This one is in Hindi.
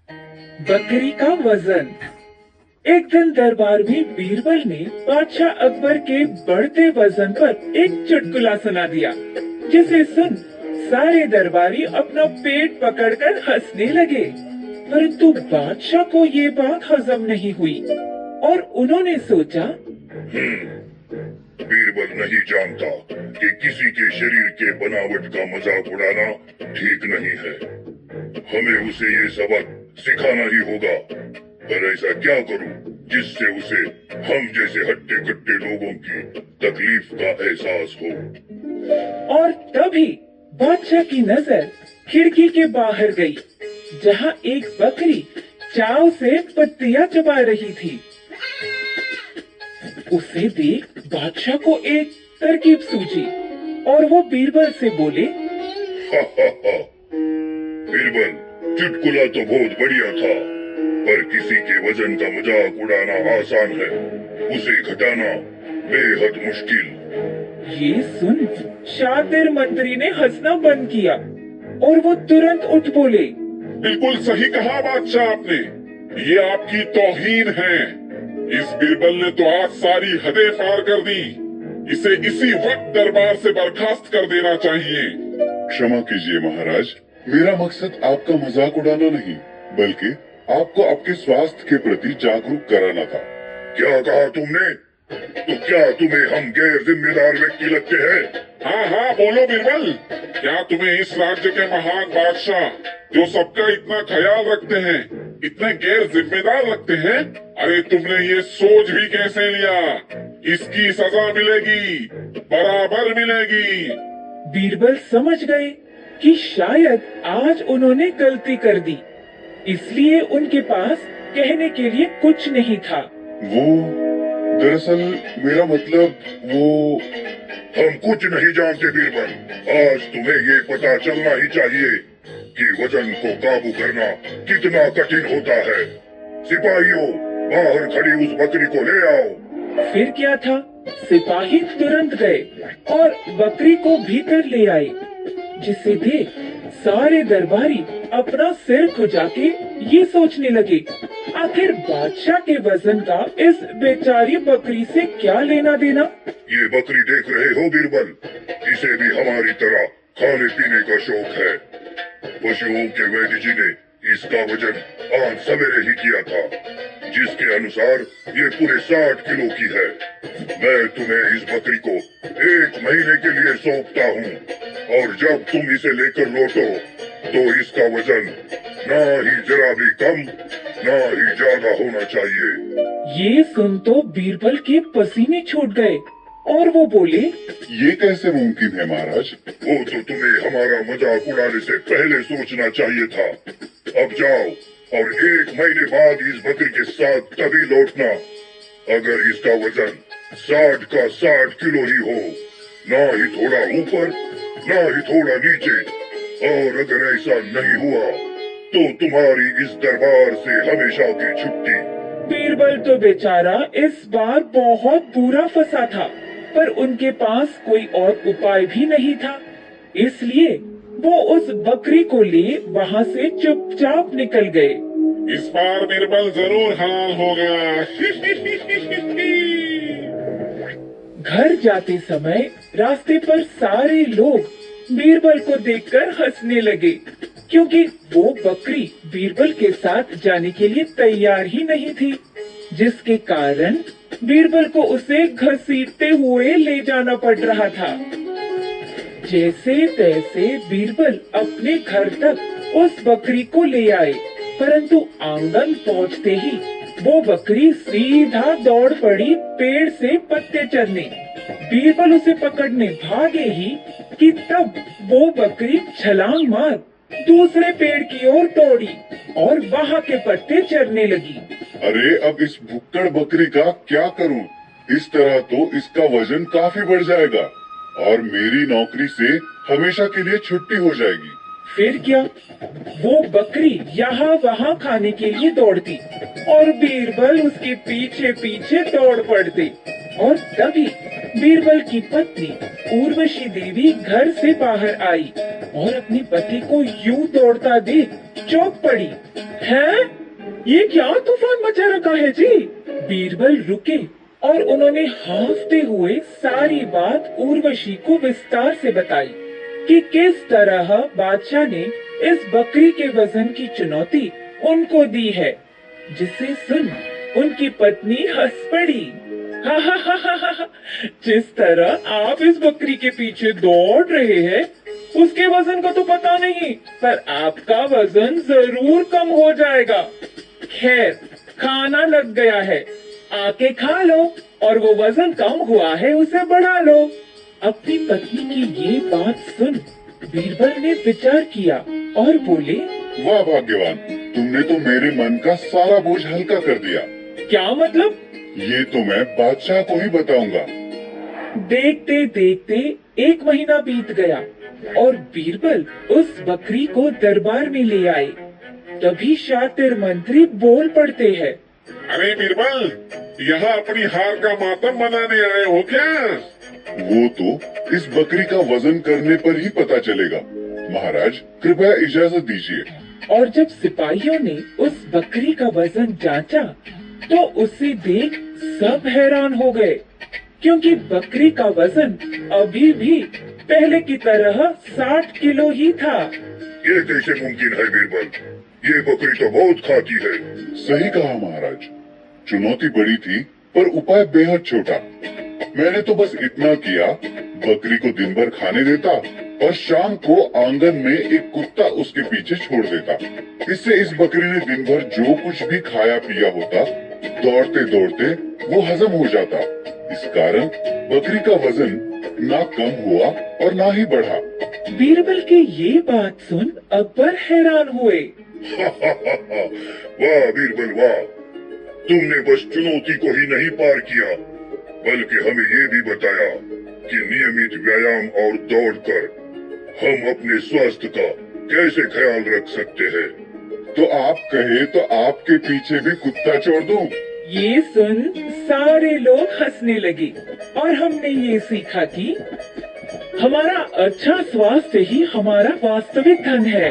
बकरी का वजन। एक दिन दरबार में बीरबल ने बादशाह अकबर के बढ़ते वजन पर एक चुटकुला सुना दिया, जिसे सुन सारे दरबारी अपना पेट पकड़कर हंसने लगे। परंतु बादशाह को ये बात हजम नहीं हुई और उन्होंने सोचा, बीरबल नहीं जानता कि किसी के शरीर के बनावट का मजाक उड़ाना ठीक नहीं है। हमें उसे ये सबक सिखाना ही होगा। पर ऐसा क्या करूं जिससे उसे हम जैसे हट्टे कट्टे लोगों की तकलीफ का एहसास हो। और तभी बादशाह की नजर खिड़की के बाहर गई, जहां एक बकरी चाव से पत्तियां चबा रही थी। उसे देख बादशाह को एक तरकीब सूझी और वो बीरबल से बोले, बीरबल, चुटकुला तो बहुत बढ़िया था, पर किसी के वजन का मजाक उड़ाना आसान है, उसे घटाना बेहद मुश्किल। ये सुन शातिर मंत्री ने हंसना बंद किया और वो तुरंत उठ बोले, बिल्कुल सही कहा बादशाह आपने, ये आपकी तौहीन है। इस बीरबल ने तो आज सारी हदें पार कर दी। इसे इसी वक्त दरबार से बर्खास्त कर देना चाहिए। क्षमा कीजिए महाराज, मेरा मकसद आपका मजाक उड़ाना नहीं, बल्कि आपको आपके स्वास्थ्य के प्रति जागरूक कराना था। क्या कहा तुमने? तो क्या तुम्हें हम गैर जिम्मेदार व्यक्ति लगते हैं? हाँ हाँ बोलो बीरबल, क्या तुम्हें इस राज्य के महान बादशाह जो सबका इतना ख्याल रखते हैं इतने गैर जिम्मेदार लगते हैं? अरे तुमने ये सोच भी कैसे लिया? इसकी सजा मिलेगी, बराबर मिलेगी। बीरबल समझ गए कि शायद आज उन्होंने गलती कर दी, इसलिए उनके पास कहने के लिए कुछ नहीं था। वो दरअसल मेरा मतलब वो हम कुछ नहीं जानते बीरबल। आज तुम्हें ये पता चलना ही चाहिए कि वजन को काबू करना कितना कठिन होता है। सिपाहियों, बाहर खड़ी उस बकरी को ले आओ। फिर क्या था, सिपाही तुरंत गए और बकरी को भीतर ले आए, जिसे देख सारे दरबारी अपना सिर खुजा के ये सोचने लगे, आखिर बादशाह के वजन का इस बेचारी बकरी से क्या लेना देना। ये बकरी देख रहे हो बीरबल, इसे भी हमारी तरह खाने पीने का शौक है। पशुओं के वैद्य जी ने इसका वजन आज सवेरे ही किया था, जिसके अनुसार ये पूरे 60 किलो की है। मैं तुम्हें इस बकरी को 1 महीने के लिए सौंपता हूँ, और जब तुम इसे लेकर लौटो तो इसका वजन ना ही जरा भी कम ना ही ज्यादा होना चाहिए। ये सुन तो बीरबल के पसीने छूट गए और वो बोले, ये कैसे मुमकिन है महाराज? वो तो तुम्हें हमारा मजाक उड़ाने से पहले सोचना चाहिए था। अब जाओ और 1 महीने बाद इस बकरी के साथ तभी लौटना। अगर इसका वजन 60 का 60 किलो ही हो, ना ही थोड़ा ऊपर ना ही थोड़ा नीचे, और अगर ऐसा नहीं हुआ तो तुम्हारी इस दरबार से हमेशा की छुट्टी। बीरबल तो बेचारा इस बार बहुत बुरा फंसा था, पर उनके पास कोई और उपाय भी नहीं था, इसलिए वो उस बकरी को ले वहाँ से चुपचाप निकल गए। इस बार बीरबल जरूर हलाल होगा। घर जाते समय रास्ते पर सारे लोग बीरबल को देखकर हंसने लगे, क्योंकि वो बकरी बीरबल के साथ जाने के लिए तैयार ही नहीं थी, जिसके कारण बीरबल को उसे घसीटते हुए ले जाना पड़ रहा था। जैसे तैसे बीरबल अपने घर तक उस बकरी को ले आए, परंतु आंगन पहुंचते ही वो बकरी सीधा दौड़ पड़ी पेड़ से पत्ते चरने। बीरबल उसे पकड़ने भागे ही कि तब वो बकरी छलांग मार दूसरे पेड़ की ओर दौड़ी और वहाँ के पत्ते चरने लगी। अरे अब इस भुक्कड़ बकरी का क्या करूं? इस तरह तो इसका वजन काफी बढ़ जाएगा और मेरी नौकरी से हमेशा के लिए छुट्टी हो जाएगी। फिर क्या, वो बकरी यहाँ वहाँ खाने के लिए दौड़ती और बीरबल उसके पीछे पीछे दौड़ पड़ते। और तभी बीरबल की पत्नी उर्वशी देवी घर से बाहर आई और अपने पति को यूं दौड़ता देख चौंक पड़ी। हैं? ये क्या तूफान मचा रखा है जी? बीरबल रुके और उन्होंने हांफते हुए सारी बात उर्वशी को विस्तार से बताई कि किस तरह बादशाह ने इस बकरी के वजन की चुनौती उनको दी है, जिसे सुन उनकी पत्नी हंस पड़ी। हा हा हा हा हा, जिस तरह आप इस बकरी के पीछे दौड़ रहे हैं, उसके वजन का तो पता नहीं, पर आपका वजन जरूर कम हो जाएगा। खैर, खाना लग गया है, आके खा लो, और वो वजन कम हुआ है उसे बढ़ा लो। अपनी पत्नी की ये बात सुन बीरबल ने विचार किया और बोले, वाह भाग्यवान, तुमने तो मेरे मन का सारा बोझ हल्का कर दिया। क्या मतलब? ये तो मैं बादशाह को ही बताऊंगा। देखते देखते 1 महीना बीत गया और बीरबल उस बकरी को दरबार में ले आए। तभी शातिर मंत्री बोल पड़ते हैं, अरे बीरबल, यहाँ अपनी हार का मातम मनाने आए हो क्या? वो तो इस बकरी का वजन करने पर ही पता चलेगा। महाराज, कृपया इजाजत दीजिए। और जब सिपाहियों ने उस बकरी का वजन जांचा, तो उसे देख सब हैरान हो गए, क्योंकि बकरी का वजन अभी भी पहले की तरह 60 किलो ही था। ये कैसे मुमकिन है बीरबल? ये बकरी तो बहुत खाती है। सही कहा महाराज, चुनौती बड़ी थी पर उपाय बेहद छोटा। मैंने तो बस इतना किया, बकरी को दिन भर खाने देता और शाम को आंगन में एक कुत्ता उसके पीछे छोड़ देता। इससे इस बकरी ने दिन भर जो कुछ भी खाया पिया होता, दौड़ते दौड़ते वो हजम हो जाता। इस कारण बकरी का वजन ना कम हुआ और ना ही बढ़ा। बीरबल की ये बात सुन अकबर हैरान हुए। वाह बीरबल वाह, तुमने बस चुनौती को ही नहीं पार किया, बल्कि हमें ये भी बताया कि नियमित व्यायाम और दौड़कर हम अपने स्वास्थ्य का कैसे ख्याल रख सकते हैं। तो आप कहे तो आपके पीछे भी कुत्ता छोड़ दूं? ये सुन सारे लोग हंसने लगे और हमने ये सीखा कि हमारा अच्छा स्वास्थ्य ही हमारा वास्तविक धन है।